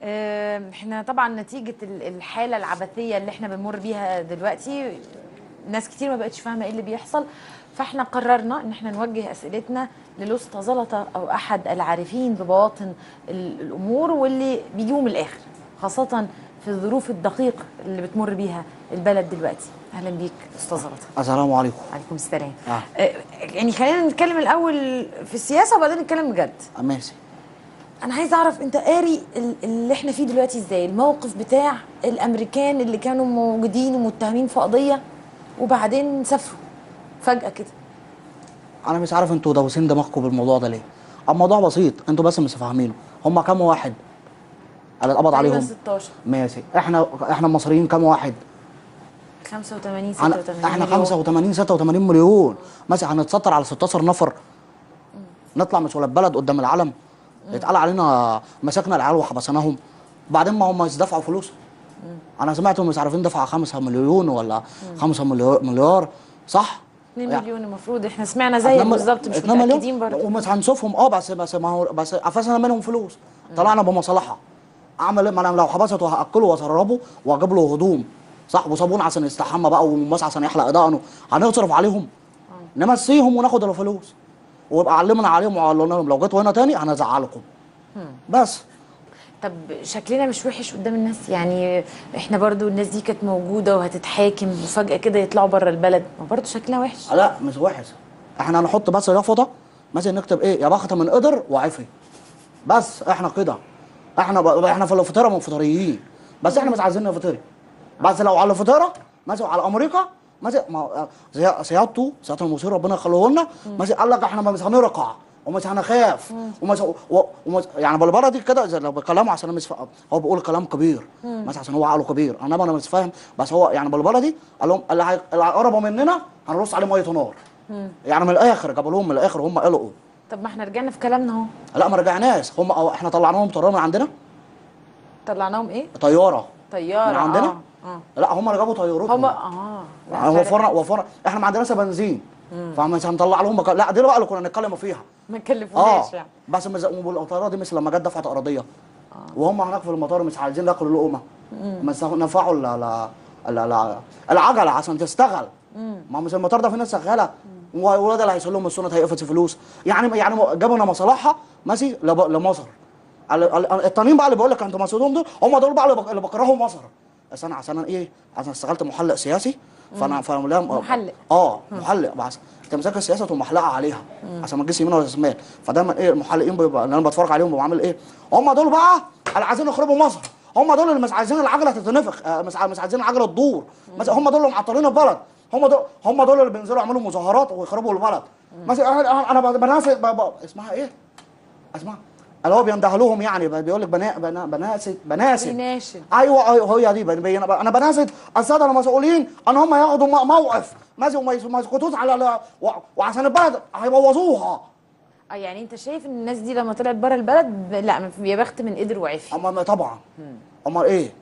احنا طبعا نتيجة الحالة العبثية اللي احنا بنمر بيها دلوقتي، ناس كتير ما بقتش فاهمة ايه اللي بيحصل. فاحنا قررنا ان احنا نوجه اسئلتنا للوسطى زلطة او احد العارفين ببواطن الامور واللي بيجيبوا من الاخر، خاصة في الظروف الدقيقة اللي بتمر بيها البلد دلوقتي. اهلا بيك استاذ زلطة. السلام عليكم. وعليكم السلام. يعني خلينا نتكلم الاول في السياسة وبعدين نتكلم بجد. ماشي. انا عايز اعرف انت قاري اللي احنا فيه دلوقتي ازاي، الموقف بتاع الامريكان اللي كانوا موجودين ومتهمين في قضيه وبعدين سافروا فجاه كده. انا مش عارف انتوا داوسين دماغكم بالموضوع ده ليه. الموضوع بسيط، انتوا بس مش فاهمينه. هم كام واحد اللي اتقبض عليهم؟ 16. ماشي. احنا المصريين كام واحد؟ 85 86 احنا مليون. 85 86 مليون. ماشي، هنتستر على 16 نفر؟ نطلع مش ولا البلد قدام العالم يتقال علينا مسكنا العيال وحبسناهم؟ بعدين ما هم مش دفعوا فلوس. انا سمعتهم مش عارفين دفعوا 5 مليون ولا 5 مليار، صح؟ 2 مليون المفروض، احنا سمعنا زيك بالظبط، مش 2 متاكدين مليون برضه. ومش هنشوفهم. بس ما هو بس قفشنا منهم فلوس، طلعنا بمصالحه. اعمل ايه؟ ما انا لو حبسته هاكله واشربه واجيب له هدوم، صح، وصابون عشان يستحمى بقى وماس عشان يحلق دقنه، هنصرف عليهم؟ نمسيهم وناخد الفلوس ويبقى علمنا عليهم وقالوا لهم لو جيتوا هنا تاني هنزعلكم. بس طب شكلنا مش وحش قدام الناس؟ يعني احنا برضو الناس دي كانت موجوده وهتتحاكم وفجاه كده يطلعوا بره البلد، ما برضو شكلنا وحش؟ لا مش وحش. احنا هنحط بس يافطه مثلا نكتب ايه؟ يا بخت من قدر وعفي. بس احنا كده. احنا في الفطيره منفطريين، بس احنا مش عايزين نفطري. بس لو على الفطيره مثلا على امريكا مثلا، سيادته سياده المشير ربنا يخليه لنا مثلا قال لك احنا مش هنرقع ومش هنخاف يعني بالبلدي كده زي لو بكلامه عشان انا مش فاهم. هو بيقول كلام كبير مثلا عشان هو عقله كبير، انا مش فاهم. بس هو يعني بالبلدي قال لهم اللي هيقربوا مننا هنرص عليه ميه نار. يعني من الاخر جابوا لهم من الاخر هم قالوا. طب ما احنا رجعنا في كلامنا اهو. لا ما رجعناش، هم احنا طلعناهم طيران من عندنا. طلعناهم ايه؟ طياره من طياره. عندنا. لا هم اللي جابوا طيارتهم. لا وفرنا احنا ما عندناش بنزين، فمش هنطلع لهم لا دي بقى اللي كنا نتكلم فيها. ما كلفوناش يعني. بس الطياره دي مش لما جت دفعت ارضيه وهم هناك في المطار مش عايزين ياكلوا لقمه، بس نفعوا العجله عشان تشتغل. ما مش المطار ده في ناس شغاله والولاد اللي هيشيل لهم السنه هيقفش فلوس. يعني جابوا لنا مصالحها ماشي لمصر. التانيين بقى اللي بيقول لك انتوا مسؤولين دول، هم دول بقى اللي بكرهوا مصر. بس انا عشان ايه؟ عشان اشتغلت محلق سياسي فانا محلق. محلق. بس انت مسك السياسه تقوم محلقه عليها عشان ما تجيش يمين ولا شمال. فدايما ايه المحلقين اللي انا بتفرج عليهم بعمل ايه؟ هم دول بقى اللي عايزين يخربوا مصر. هم دول اللي مش عايزين العجله تتنفخ، مش عايزين العجله تدور. هم دول اللي معطلين البلد. هم دول اللي بينزلوا يعملوا مظاهرات ويخربوا البلد. مثلا انا بناشد اسمها ايه؟ اسمها اللي هو بيندهلوهم يعني بيقول لك بناشد. ايوه هي دي انا بناشد الساده المسؤولين ان هم ياخدوا موقف ماشي وما يسكتوش على وعشان البلد هيبوظوها. يعني انت شايف ان الناس دي لما طلعت بره البلد لا يا بخت من قدر وعفي؟ طبعا. امال ايه؟